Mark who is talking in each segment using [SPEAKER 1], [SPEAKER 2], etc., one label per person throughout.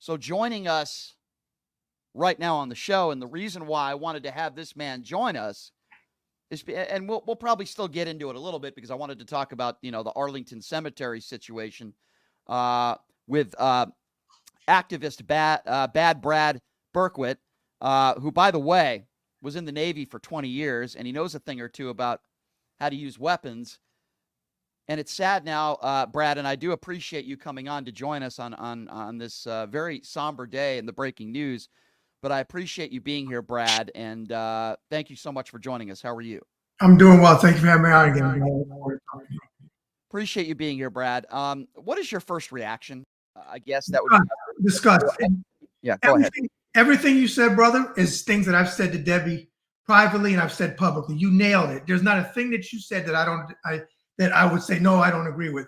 [SPEAKER 1] So joining us right now on the show, and the reason why I wanted to have this man join us is, and we'll probably still get into it a little bit because I wanted to talk about, the Arlington cemetery situation with activist Bad Brad Berkwitt, who, by the way, was in the Navy for 20 years, and he knows a thing or two about how to use weapons. And it's sad now, Brad, and I do appreciate you coming on to join us on this very somber day in the breaking news. But I appreciate you being here, Brad, and thank you so much for joining us. How are you?
[SPEAKER 2] I'm doing well. Thank you for having me on again.
[SPEAKER 1] Appreciate you being here, Brad. What is your first reaction? I guess that would
[SPEAKER 2] discuss.
[SPEAKER 1] Yeah, go ahead.
[SPEAKER 2] Everything you said, brother, is things that I've said to Debbie privately and I've said publicly. You nailed it. There's not a thing that you said that I would say no, I don't agree with.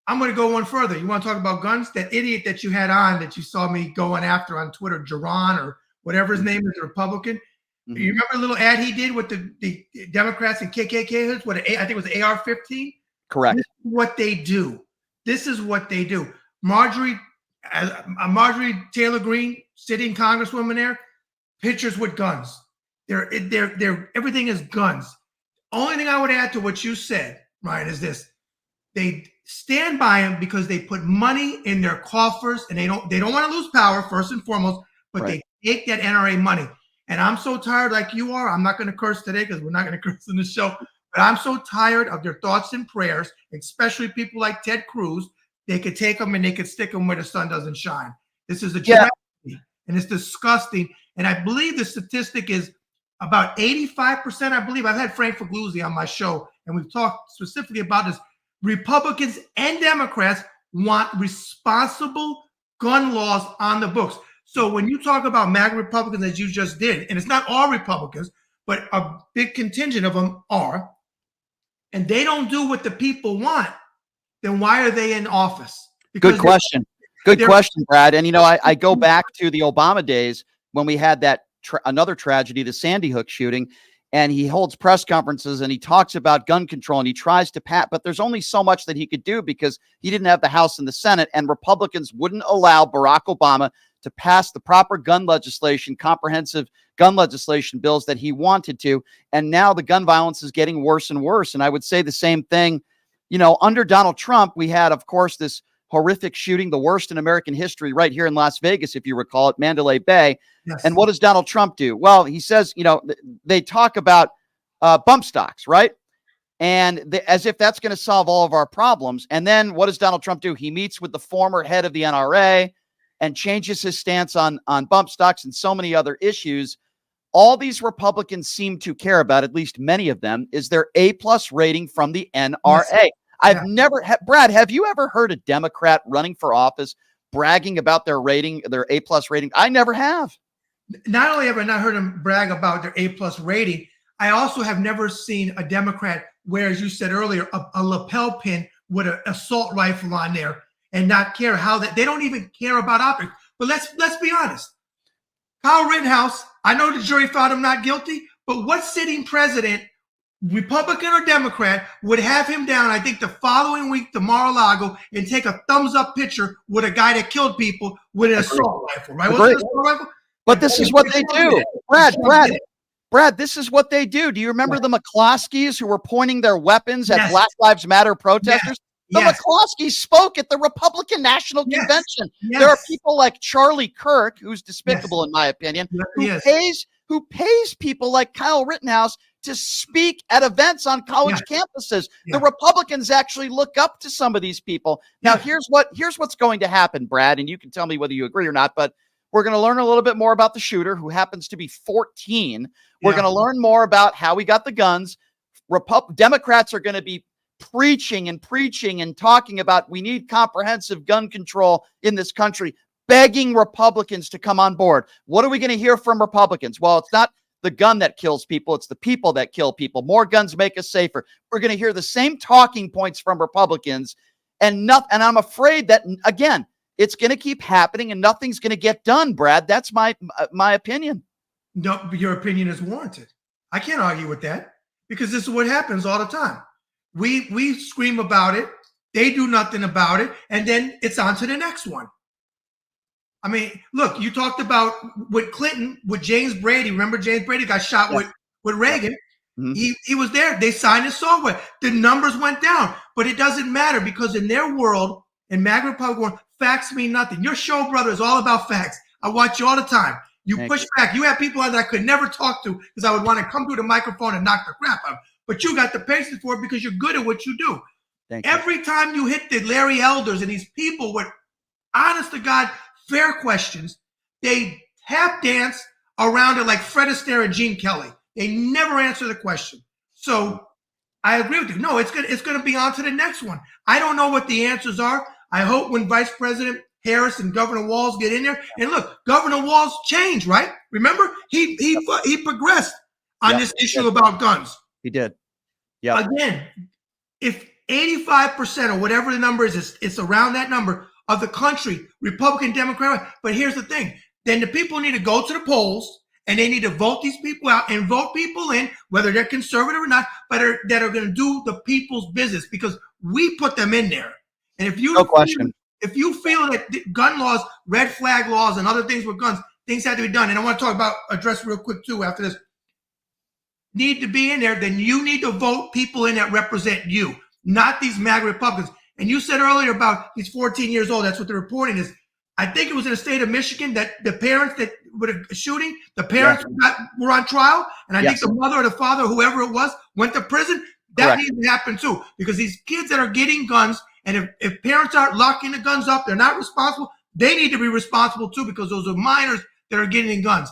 [SPEAKER 2] I'm going to go one further. You want to talk about guns? That idiot that you had on that you saw me going after on Twitter, Jaron or whatever his name is, the Republican. Mm-hmm. You remember the little ad he did with the Democrats and KKK hoods? I think it was AR-15.
[SPEAKER 1] Correct.
[SPEAKER 2] This is what they do. This is what they do. Marjorie Taylor Greene, sitting congresswoman there, pictures with guns. They're everything is guns. Only thing I would add to what you said, Ryan, is this: they stand by him because they put money in their coffers, and they don't want to lose power first and foremost, but right. They take that NRA money. And I'm so tired, like you are. I'm not going to curse today because we're not going to curse in the show. But I'm so tired of their thoughts and prayers, especially people like Ted Cruz. They could take them and they could stick them where the sun doesn't shine. This is a tragedy, and it's disgusting. And I believe the statistic is about 85%. I believe I've had Frank Fagluzzi on my show, and we've talked specifically about this. Republicans and Democrats want responsible gun laws on the books. So when you talk about MAGA Republicans, as you just did, and it's not all Republicans, but a big contingent of them are, and they don't do what the people want, then why are they in office?
[SPEAKER 1] Because Good question. Good question, Brad. And, I go back to the Obama days when we had that another tragedy, the Sandy Hook shooting, and he holds press conferences and he talks about gun control and he tries to but there's only so much that he could do because he didn't have the House and the Senate, and Republicans wouldn't allow Barack Obama to pass the proper gun legislation, comprehensive gun legislation bills that he wanted to. And now the gun violence is getting worse and worse. And I would say the same thing, under Donald Trump, we had, of course, this horrific shooting, the worst in American history, right here in Las Vegas, if you recall, at Mandalay Bay. Yes. And what does Donald Trump do? Well, he says, they talk about bump stocks, right? And as if that's going to solve all of our problems. And then what does Donald Trump do? He meets with the former head of the NRA and changes his stance on bump stocks and so many other issues. All these Republicans seem to care about, at least many of them, is their A+ rating from the NRA. Yes. I've never Brad, have you ever heard a Democrat running for office bragging about their rating, their A+ rating? I never have.
[SPEAKER 2] Not only have I not heard them brag about their A+ rating, I also have never seen a Democrat wear, as you said earlier, a lapel pin with an assault rifle on there and not care how they don't even care about optics. But let's be honest. Kyle Rittenhouse, I know the jury found him not guilty, but what sitting president, Republican or Democrat, would have him down, I think, the following week to Mar-a-Lago and take a thumbs-up picture with a guy that killed people with an assault rifle, right? What's an assault rifle?
[SPEAKER 1] But this is what they do. Brad, this is what they do. Do you remember the McCloskeys who were pointing their weapons at Black Lives Matter protesters? The McCloskeys spoke at the Republican National Convention. There are people like Charlie Kirk, who's despicable in my opinion, who pays people like Kyle Rittenhouse to speak at events on college campuses. The Republicans actually look up to some of these people. Now, here's what's going to happen, Brad, and you can tell me whether you agree or not, but we're going to learn a little bit more about the shooter, who happens to be 14. We're going to learn more about how he got the guns. Democrats are going to be preaching and talking about we need comprehensive gun control in this country, begging Republicans to come on board. What are we going to hear from Republicans? Well, it's not the gun that kills people. It's the people that kill people. More guns make us safer. We're going to hear the same talking points from Republicans, and I'm afraid that, again, it's going to keep happening and nothing's going to get done, Brad. That's my opinion.
[SPEAKER 2] No, your opinion is warranted. I can't argue with that because this is what happens all the time. We scream about it. They do nothing about it. And then it's on to the next one. I mean, look, you talked about with Clinton, with James Brady. Remember James Brady got shot with Reagan.
[SPEAKER 1] Mm-hmm.
[SPEAKER 2] He was there. They signed his software. The numbers went down, but it doesn't matter because in their world, in MAGA Republic world, facts mean nothing. Your show, brother, is all about facts. I watch you all the time. You push back. You have people that I could never talk to because I would want to come through the microphone and knock the crap out. But you got the patience for it because you're good at what you do. Every time you hit the Larry Elders and these people with honest to God fair questions, they tap dance around it like Fred Astaire and Gene Kelly. They never answer the question. So I agree with you. No, it's gonna be on to the next one. I don't know what the answers are. I hope when Vice President Harris and Governor Walz get in there, and look, Governor Walz changed, right? Remember, he progressed on this issue about guns.
[SPEAKER 1] He did. Yeah.
[SPEAKER 2] Again, if 85% or whatever the number is, it's around that number of the country, Republican, Democrat. But here's the thing: then the people need to go to the polls and they need to vote these people out and vote people in, whether they're conservative or not, but that are going to do the people's business because we put them in there. And if you if you feel that gun laws, red flag laws, and other things with guns, things have to be done. And I want to talk about address real quick too after this. Need to be in there, then you need to vote people in that represent you, not these MAGA Republicans. And you said earlier about he's 14 years old. That's what the reporting is. I think it was in the state of Michigan that the parents that were shooting, the parents were on trial. And I think the mother or the father, whoever it was, went to prison. That needs to happen too. Because these kids that are getting guns, and if parents aren't locking the guns up, they're not responsible. They need to be responsible too because those are minors that are getting guns.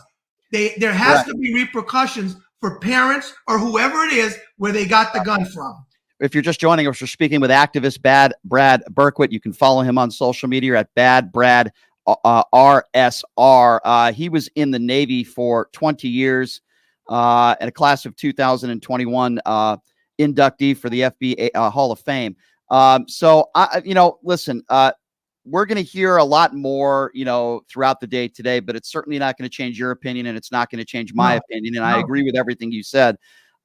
[SPEAKER 2] There has to be repercussions for parents or whoever it is where they got the gun from.
[SPEAKER 1] If you're just joining us, we're speaking with activist Brad Berkwitt. You can follow him on social media at Bad Brad RSR. He was in the Navy for 20 years and a class of 2021 inductee for the FBI Hall of Fame. So, listen, we're going to hear a lot more, throughout the day today, but it's certainly not going to change your opinion and it's not going to change my opinion. And I agree with everything you said.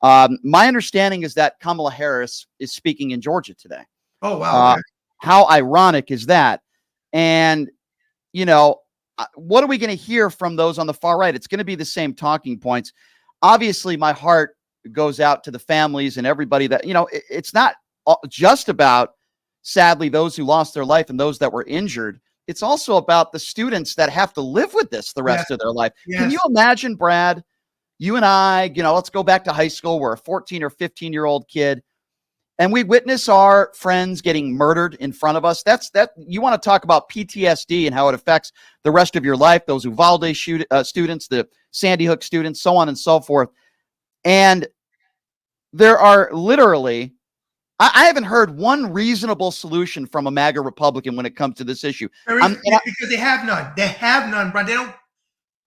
[SPEAKER 1] My understanding is that Kamala Harris is speaking in Georgia today.
[SPEAKER 2] Oh, wow.
[SPEAKER 1] How ironic is that? And, what are we going to hear from those on the far right? It's going to be the same talking points. Obviously, my heart goes out to the families and everybody that, it's not just about, sadly, those who lost their life and those that were injured. It's also about the students that have to live with this the rest of their life. Can you imagine, Brad? You and I, let's go back to high school. We're a 14 or 15-year-old kid, and we witness our friends getting murdered in front of us. You want to talk about PTSD and how it affects the rest of your life, those Uvalde students, the Sandy Hook students, so on and so forth. And there are literally, I haven't heard one reasonable solution from a MAGA Republican when it comes to this issue.
[SPEAKER 2] Because they have none. They have none, bro.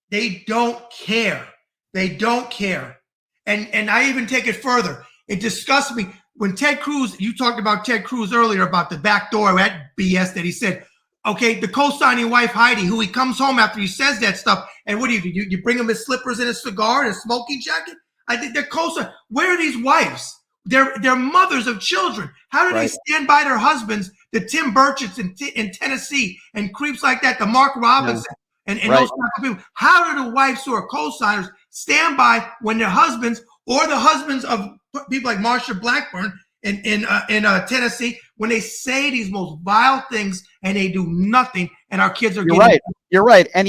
[SPEAKER 2] They don't care. They don't care. And I even take it further. It disgusts me when Ted Cruz, you talked about Ted Cruz earlier about the back door, that BS that he said. Okay, the co-signing wife, Heidi, who he comes home after he says that stuff. And what do? You bring him his slippers and a cigar and a smoking jacket? I think they're co-signing. Where are these wives? They're mothers of children. How do they stand by their husbands, the Tim Burchetts in Tennessee and creeps like that, the Mark Robinson and those type of people? How do the wives who are co-signers stand by when their husbands or the husbands of people like Marsha Blackburn in Tennessee, when they say these most vile things and they do nothing and our kids are getting
[SPEAKER 1] You're right. And,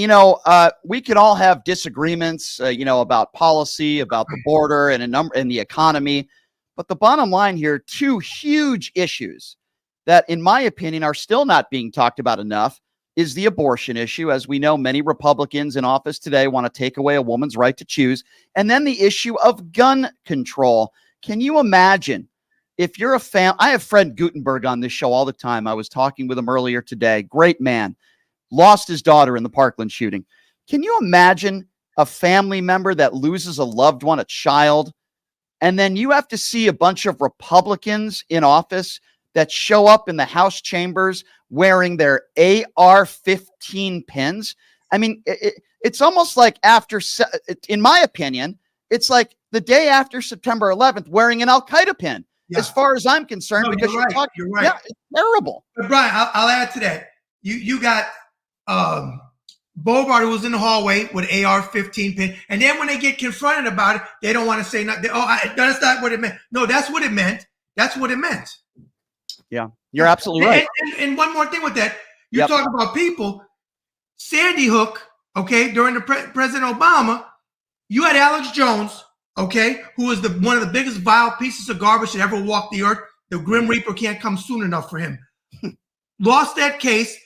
[SPEAKER 1] we can all have disagreements, about policy, about the border and the economy. But the bottom line here, two huge issues that, in my opinion, are still not being talked about enough is the abortion issue. As we know, many Republicans in office today want to take away a woman's right to choose. And then the issue of gun control. Can you imagine if you're I have Fred Gutenberg on this show all the time. I was talking with him earlier today. Great man. Lost his daughter in the Parkland shooting. Can you imagine a family member that loses a loved one, a child, and then you have to see a bunch of Republicans in office that show up in the House chambers wearing their AR-15 pins? I mean, it's almost like in my opinion, it's like the day after September 11th wearing an Al-Qaeda pin, as far as I'm concerned, because you're right. Yeah, it's terrible.
[SPEAKER 2] But Brian, I'll add to that. You got Bobart, who was in the hallway with AR-15 pin, and then when they get confronted about it, they don't want to say nothing. That's not what it meant. No, that's what it meant. That's what it meant.
[SPEAKER 1] Yeah, you're absolutely right.
[SPEAKER 2] And one more thing with that, you talk about people. Sandy Hook, okay, during the President Obama, you had Alex Jones, okay, who was one of the biggest vile pieces of garbage that ever walked the earth. The Grim Reaper can't come soon enough for him. Lost that case.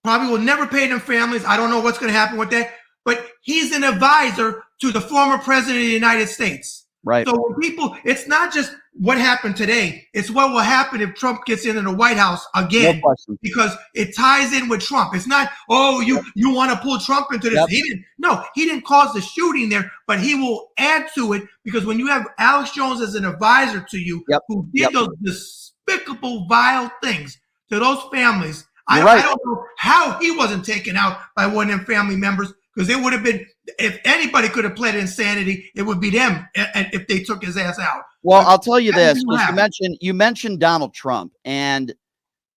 [SPEAKER 2] Probably will never pay them families. I don't know what's going to happen with that. But he's an advisor to the former president of the United States.
[SPEAKER 1] Right.
[SPEAKER 2] So when people, it's not just what happened today. It's what will happen if Trump gets into the White House again.
[SPEAKER 1] No question.
[SPEAKER 2] Because it ties in with Trump. It's not, you want to pull Trump into this. He didn't cause the shooting there, but he will add to it, because when you have Alex Jones as an advisor to you, who did those despicable, vile things to those families, I don't know how he wasn't taken out by one of them family members, because it would have been, if anybody could have pled insanity, it would be them if they took his ass out.
[SPEAKER 1] Well, I'll tell you this. You mentioned Donald Trump, and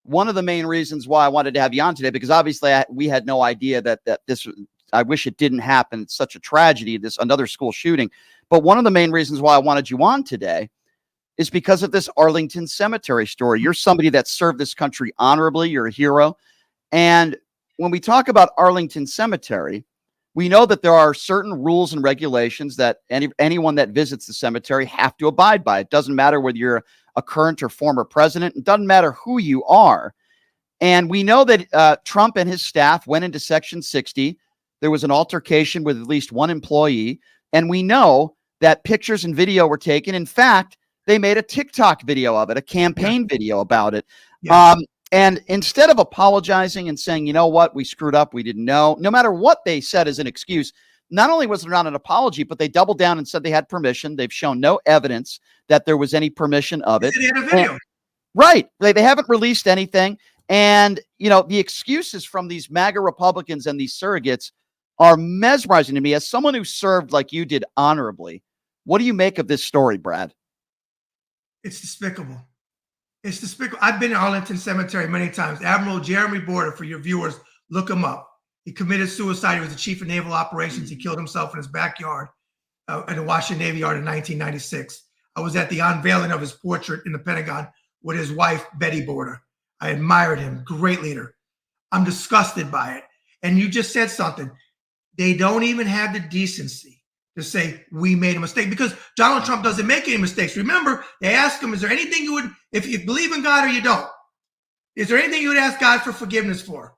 [SPEAKER 1] one of the main reasons why I wanted to have you on today, because obviously we had no idea that this, I wish it didn't happen. It's such a tragedy, another school shooting. But one of the main reasons why I wanted you on today is because of this Arlington cemetery story. You're somebody that served this country honorably. You're a hero. And when we talk about Arlington Cemetery, we know that there are certain rules and regulations that anyone that visits the cemetery have to abide by. It doesn't matter whether you're a current or former president. It doesn't matter who you are. And we know that Trump and his staff went into Section 60. There was an altercation with at least one employee. And we know that pictures and video were taken. In fact, they made a TikTok video of it, a campaign video about it. And instead of apologizing and saying, you know what, we screwed up, we didn't know, no matter what they said as an excuse, not only was there not an apology, but they doubled down and said they had permission. They've shown no evidence that there was any permission of it.
[SPEAKER 2] They had a video.
[SPEAKER 1] Right. They haven't released anything. And, the excuses from these MAGA Republicans and these surrogates are mesmerizing to me. As someone who served like you did honorably, what do you make of this story, Brad?
[SPEAKER 2] It's despicable. It's despicable. I've been to Arlington Cemetery many times. Admiral Jeremy Border, for your viewers, look him up. He committed suicide. He was the chief of naval operations. He killed himself in his backyard in the Washington Navy Yard in 1996. I was at the unveiling of his portrait in the Pentagon with his wife, Betty Border. I admired him. Great leader. I'm disgusted by it. And you just said something. They don't even have the decency to say we made a mistake, because Donald Trump doesn't make any mistakes. Remember, they asked him, is there anything you would, if you believe in God or you don't, is there anything you would ask God for forgiveness for?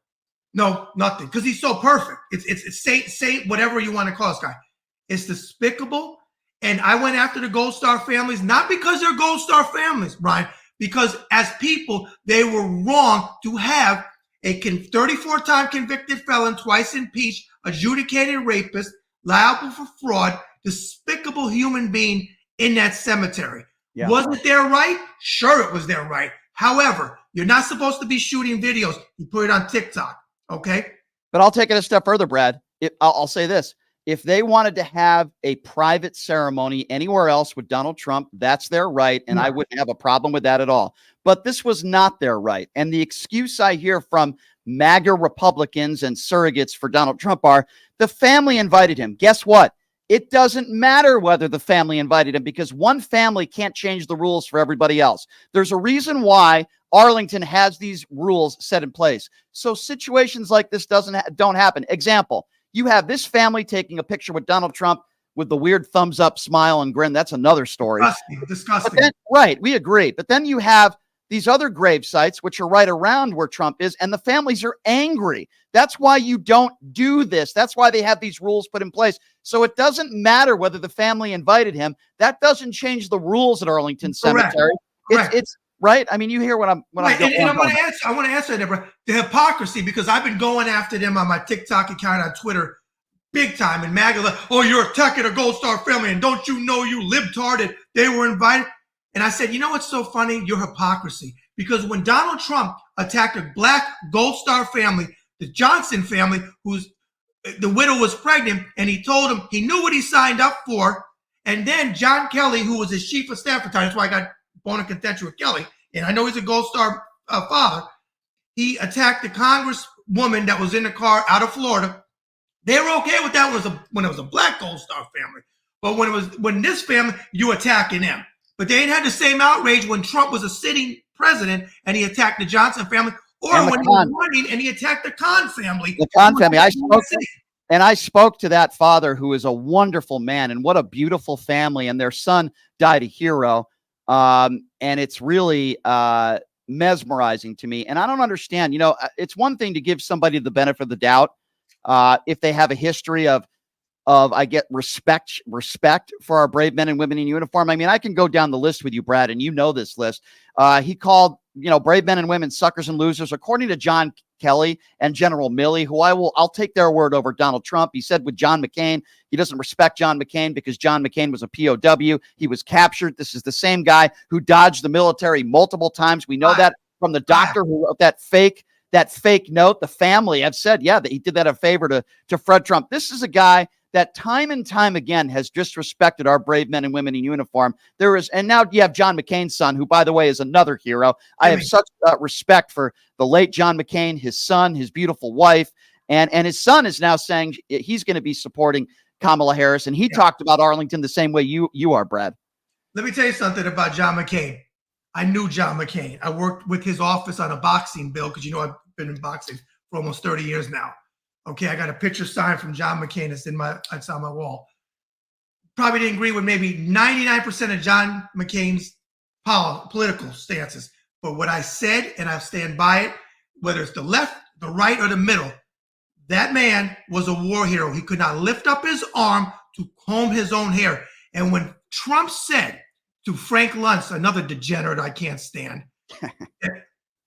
[SPEAKER 2] No, nothing, because he's so perfect. It's saint, whatever you want to call this guy. It's despicable. And I went after the Gold Star families, not because they're Gold Star families, Brian, because as people, they were wrong to have a 34-time convicted felon, twice impeached, adjudicated rapist, liable for fraud, despicable human being in that cemetery. Wasn't their right? Sure, it was their right. However, you're not supposed to be shooting videos. You put it on TikTok, okay?
[SPEAKER 1] But I'll take it a step further, Brad. I'll say this. If they wanted to have a private ceremony anywhere else with Donald Trump, that's their right, and I wouldn't have a problem with that at all. But this was not their right. And the excuse I hear from MAGA Republicans and surrogates for Donald Trump are, the family invited him. Guess what? It doesn't matter whether the family invited him, because one family can't change the rules for everybody else. There's a reason why Arlington has these rules set in place. So situations like this don't happen. Example, you have this family taking a picture with Donald Trump with the weird thumbs up, smile, and grin. That's another story.
[SPEAKER 2] Disgusting.
[SPEAKER 1] Right, we agree. But then you have these other grave sites, which are right around where Trump is, and the families are angry. That's why you don't do this. That's why they have these rules put in place. So it doesn't matter whether the family invited him. That doesn't change the rules at Arlington Cemetery.
[SPEAKER 2] Correct.
[SPEAKER 1] It's right. I mean, you hear what I'm
[SPEAKER 2] right. And I want to answer that, bro. The hypocrisy, because I've been going after them on my TikTok account, on Twitter, big time. And MAGA, you're attacking a Gold Star family, and don't you know, you libtard, they were invited. And I said, you know what's so funny? Your hypocrisy. Because when Donald Trump attacked a black Gold Star family, the Johnson family, whose the widow was pregnant, and he told him he knew what he signed up for. And then John Kelly, who was his chief of staff at the time, that's why I got bone of contention with Kelly, and I know he's a Gold Star father, he attacked the congresswoman that was in the car out of Florida They were okay with that when it was a black Gold Star family. But when this family, you attacking them. But they ain't had the same outrage when Trump was a sitting president and he attacked the Johnson family, or when he was running and he attacked the Khan family.
[SPEAKER 1] The Khan family. I spoke to that father, who is a wonderful man, and what a beautiful family. And their son died a hero. And it's really mesmerizing to me. And I don't understand. You know, it's one thing to give somebody the benefit of the doubt if they have a history of I get respect for our brave men and women in uniform. I mean, I can go down the list with you, Brad, and you know this list. He called, brave men and women suckers and losers, according to John Kelly and General Milley, who I'll take their word over Donald Trump. He said with John McCain, he doesn't respect John McCain because John McCain was a POW. He was captured. This is the same guy who dodged the military multiple times. We know that from the doctor who wrote that fake note. The family have said, that he did that a favor to Fred Trump. This is a guy that time and time again has disrespected our brave men and women in uniform. And now you have John McCain's son, who, by the way, is another hero. I have such respect for the late John McCain, his son, his beautiful wife, and his son is now saying he's going to be supporting Kamala Harris. And he talked about Arlington the same way you are, Brad.
[SPEAKER 2] Let me tell you something about John McCain. I knew John McCain. I worked with his office on a boxing bill because, I've been in boxing for almost 30 years now. Okay, I got a picture signed from John McCain. It's on my wall. Probably didn't agree with maybe 99% of John McCain's political stances. But what I said, and I stand by it, whether it's the left, the right, or the middle, that man was a war hero. He could not lift up his arm to comb his own hair. And when Trump said to Frank Luntz, another degenerate I can't stand,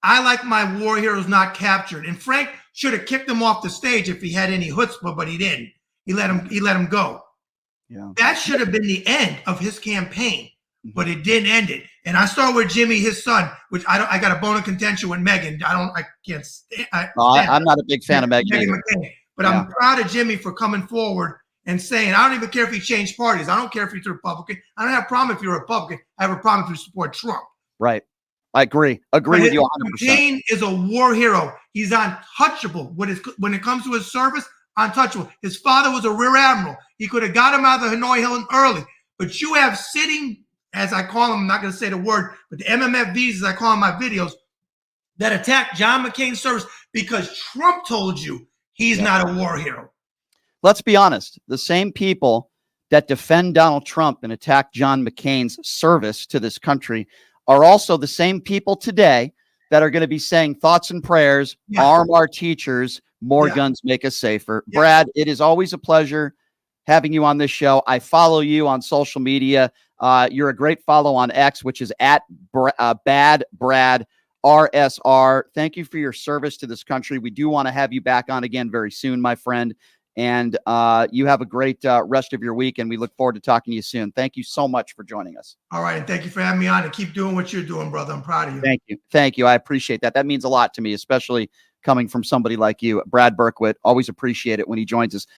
[SPEAKER 2] I like my war heroes not captured. And Frank should have kicked him off the stage if he had any chutzpah, but he didn't. He let him go. Yeah. That should have been the end of his campaign, but it didn't end it. And I start with Jimmy, his son, which I got a bone of contention with Megan. I can't stand.
[SPEAKER 1] I'm not a big fan of Megan either.
[SPEAKER 2] But I'm proud of Jimmy for coming forward and saying, I don't even care if he changed parties. I don't care if he's a Republican. I don't have a problem if you're a Republican. I have a problem if you support Trump.
[SPEAKER 1] Right. I agree with you 100%.
[SPEAKER 2] McCain is a war hero. He's untouchable. When it comes to his service, untouchable. His father was a rear admiral. He could have got him out of the Hanoi Hilton early. But you have sitting, as I call them, I'm not going to say the word, but the MMFVs, as I call them in my videos, that attack John McCain's service because Trump told you he's not a war hero.
[SPEAKER 1] Let's be honest. The same people that defend Donald Trump and attack John McCain's service to this country are also the same people today that are going to be saying thoughts and prayers, arm our teachers, more guns make us safer. Brad, it is always a pleasure having you on this show. I follow you on social media. You're a great follow on X, which is at Bad Brad RSR. Thank you for your service to this country. We do want to have you back on again very soon, my friend. And you have a great rest of your week, and we look forward to talking to you soon. Thank you so much for joining us.
[SPEAKER 2] All right, and thank you for having me on, and keep doing what you're doing, brother. I'm proud of you.
[SPEAKER 1] Thank you. I appreciate that. That means a lot to me, especially coming from somebody like you. Brad Berkwitt, always appreciate it when he joins us.